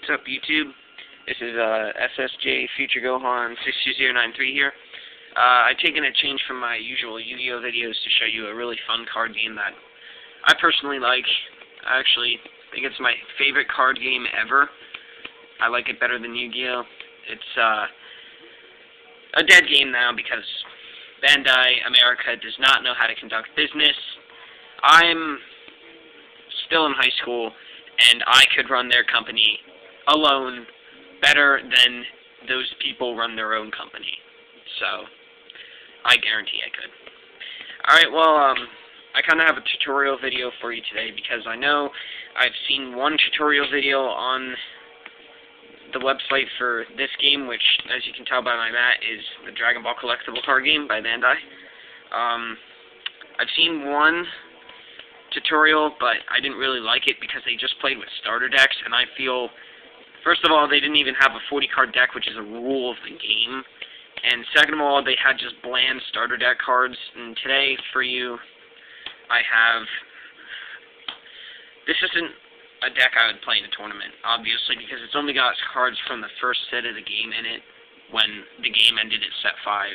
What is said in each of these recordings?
What's up, YouTube? This is SSJ Future Gohan 62093 here. I've taken a change from my usual Yu-Gi-Oh videos to show you a really fun card game that I personally like. I actually think it's my favorite card game ever. I like it better than Yu-Gi-Oh. It's a dead game now because Bandai America does not know how to conduct business. I'm still in high school, and I could run their company alone better than those people run their own company. So, I guarantee I could. Alright, well, I kind of have a tutorial video for you today because I know I've seen one tutorial video on the website for this game, which, as you can tell by my mat, is the Dragon Ball collectible card game by Bandai. I've seen one tutorial, but I didn't really like it because they just played with starter decks, and I feel, first of all, they didn't even have a 40-card deck, which is a rule of the game, and second of all, they had just bland starter deck cards. And today, for you, I have, this isn't a deck I would play in a tournament, obviously, because it's only got cards from the first set of the game in it when the game ended at set 5.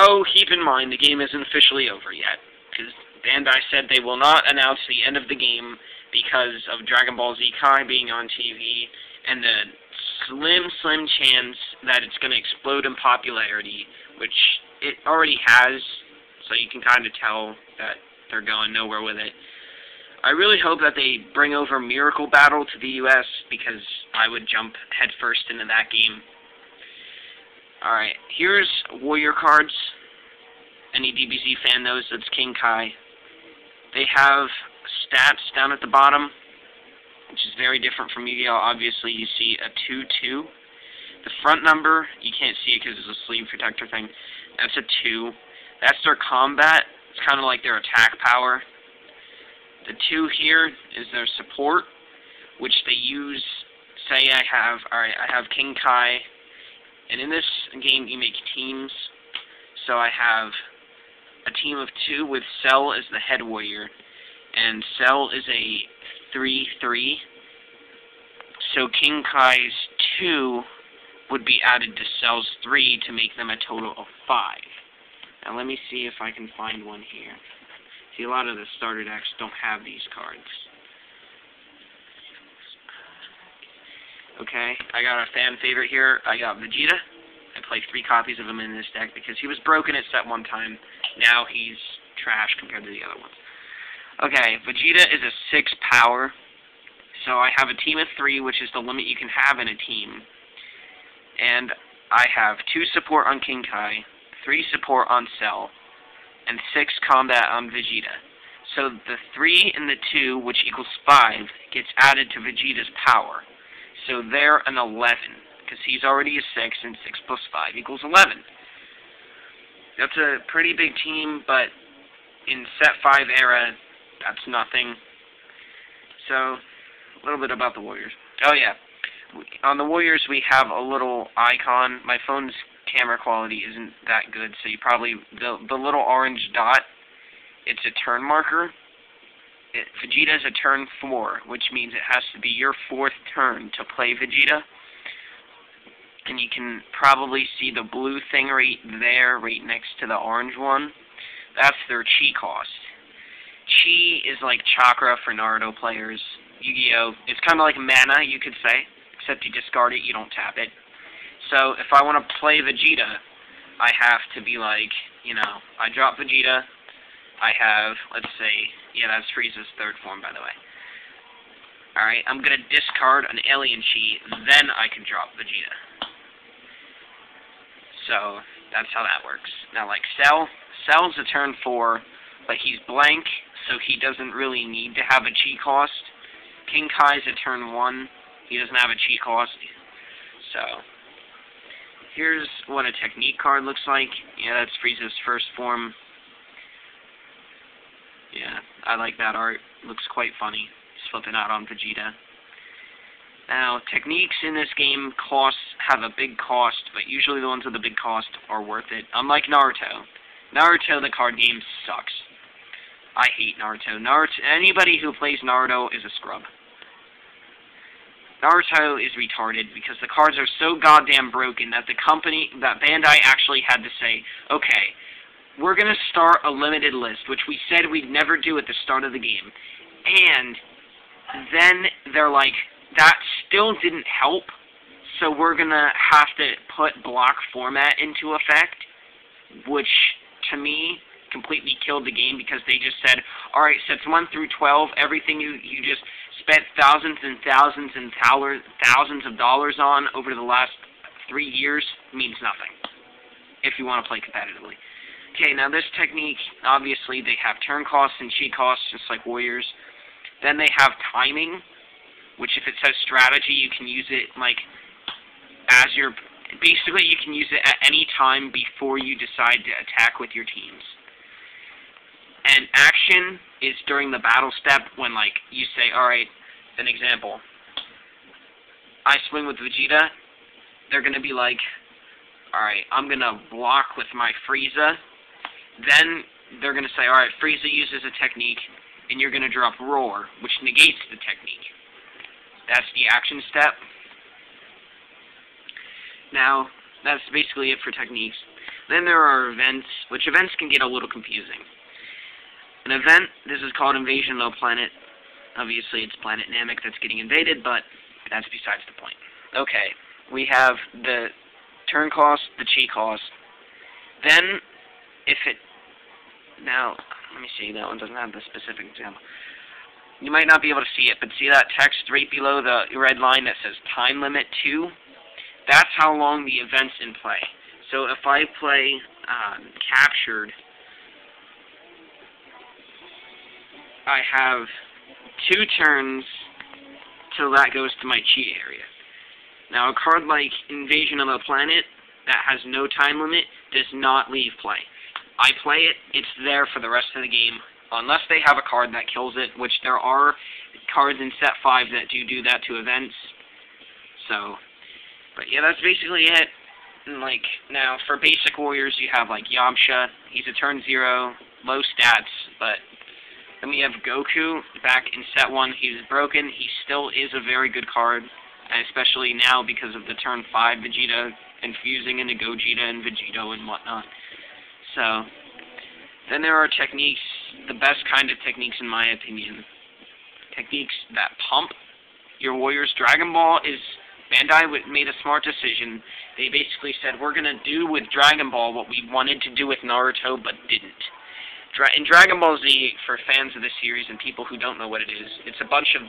Oh, keep in mind, the game isn't officially over yet, because Bandai said they will not announce the end of the game because of Dragon Ball Z Kai being on TV and the slim chance that it's going to explode in popularity, which it already has, so you can kind of tell that they're going nowhere with it. I really hope that they bring over Miracle Battle to the US because I would jump headfirst into that game. Alright, here's Warrior cards. Any DBZ fan knows that's King Kai. They have stats down at the bottom, which is very different from Yu-Gi-Oh! Obviously, you see a 2-2. The front number, you can't see it because it's a sleeve protector thing. That's a 2. That's their combat. It's kind of like their attack power. The 2 here is their support, which they use, say I have King Kai, and in this game you make teams. So I have a team of 2 with Cell as the head warrior, and Cell is a 3/3. So King Kai's 2 would be added to Cell's 3 to make them a total of 5. Now let me see if I can find one here. See, a lot of the starter decks don't have these cards. Okay, I got a fan favorite here. I got Vegeta. I play 3 copies of him in this deck because he was broken at set 1 time. Now he's trash compared to the other ones. Okay, Vegeta is a 6 power. So I have a team of 3, which is the limit you can have in a team. And I have 2 support on King Kai, 3 support on Cell, and 6 combat on Vegeta. So the 3 and the 2, which equals 5, gets added to Vegeta's power. So they're an 11, because he's already a 6, and 6 plus 5 equals 11. That's a pretty big team, but in set 5 era, that's nothing. So, a little bit about the Warriors. Oh yeah, on the Warriors we have a little icon. My phone's camera quality isn't that good, so you probably, the little orange dot, it's a turn marker. Vegeta is a turn 4, which means it has to be your 4th turn to play Vegeta. And you can probably see the blue thing right there, right next to the orange one. That's their chi cost. Chi is like chakra for Naruto players. Yu-Gi-Oh! It's kind of like mana, you could say, except you discard it, you don't tap it. So if I want to play Vegeta, I have to be like, you know, I drop Vegeta, I have, let's say, yeah, that's Frieza's 3rd form, by the way. Alright, I'm going to discard an alien chi, then I can drop Vegeta. So, that's how that works. Now, like Cell's a turn 4, but he's blank, so he doesn't really need to have a chi cost. King Kai's a turn 1, he doesn't have a chi cost. So, here's what a technique card looks like. Yeah, that's Frieza's 1st form. Yeah, I like that art. Looks quite funny. He's flipping out on Vegeta. Now, techniques in this game have a big cost, but usually the ones with a big cost are worth it. Unlike Naruto. Naruto, the card game, sucks. I hate Naruto. Anybody who plays Naruto is a scrub. Naruto is retarded because the cards are so goddamn broken that that Bandai actually had to say, okay, we're going to start a limited list, which we said we'd never do at the start of the game. And then they're like, that still didn't help, so we're going to have to put block format into effect, which, to me, completely killed the game because they just said, alright, sets 1 through 12, everything you just spent thousands and thousands and thousands of dollars on over the last 3 years means nothing if you want to play competitively. Okay, now this technique, obviously they have turn costs and cheat costs just like Warriors. Then they have timing, which if it says strategy, you can use it like as your, basically you can use it at any time before you decide to attack with your teams. And action is during the battle step when, like, you say, alright, an example. I swing with Vegeta. They're going to be like, alright, I'm going to block with my Frieza. Then they're going to say, alright, Frieza uses a technique, and you're going to drop Roar, which negates the technique. That's the action step. Now, that's basically it for techniques. Then there are events, which events can get a little confusing. An event, this is called Invasion of a Planet. Obviously, it's Planet Namek that's getting invaded, but that's besides the point. Okay, we have the turn cost, the cheat cost. Then, if it... Now, let me see, that one doesn't have the specific example. You might not be able to see it, but see that text right below the red line that says time limit 2? That's how long the event's in play. So if I play Captured, I have 2 turns till that goes to my cheat area. Now, a card like Invasion of a Planet that has no time limit does not leave play. I play it, it's there for the rest of the game, unless they have a card that kills it, which there are cards in set 5 that do that to events. So, but yeah, that's basically it. And like, now, for basic Warriors, you have like Yamcha. He's a turn 0, low stats, but then we have Goku, back in set 1, he was broken. He still is a very good card, and especially now because of the turn 5 Vegeta infusing into Gogeta and Vegeto and whatnot. So, then there are techniques, the best kind of techniques in my opinion. Techniques that pump your Warriors. Dragon Ball is, Bandai made a smart decision. They basically said, we're going to do with Dragon Ball what we wanted to do with Naruto, but didn't. In Dragon Ball Z, for fans of the series and people who don't know what it is, it's a bunch of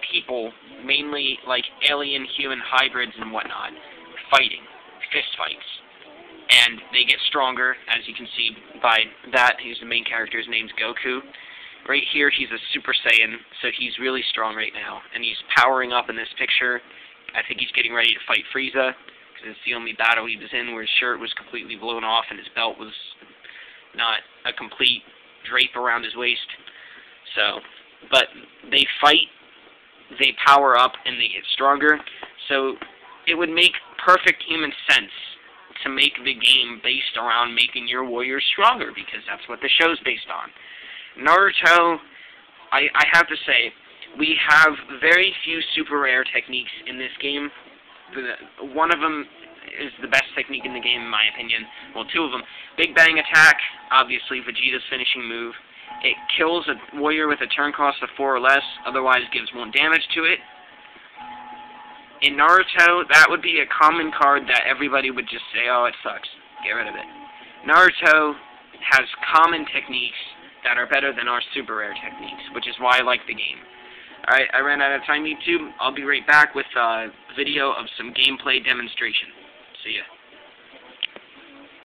people, mainly like alien-human hybrids and whatnot, fighting, fist fights. And they get stronger, as you can see by that. He's the main character, his name's Goku. Right here, he's a Super Saiyan, so he's really strong right now. And he's powering up in this picture. I think he's getting ready to fight Frieza, because it's the only battle he was in where his shirt was completely blown off and his belt was not a complete drape around his waist. So, but they fight, they power up, and they get stronger. So, it would make perfect human sense to make the game based around making your warriors stronger, because that's what the show's based on. Naruto, I have to say, we have very few super rare techniques in this game. One of them is the best technique in the game, in my opinion. Well, 2 of them. Big Bang Attack, obviously Vegeta's finishing move. It kills a warrior with a turn cost of 4 or less, otherwise gives 1 damage to it. In Naruto, that would be a common card that everybody would just say, oh, it sucks. Get rid of it. Naruto has common techniques that are better than our super rare techniques, which is why I like the game. Alright, I ran out of time, YouTube. I'll be right back with a video of some gameplay demonstration. See ya.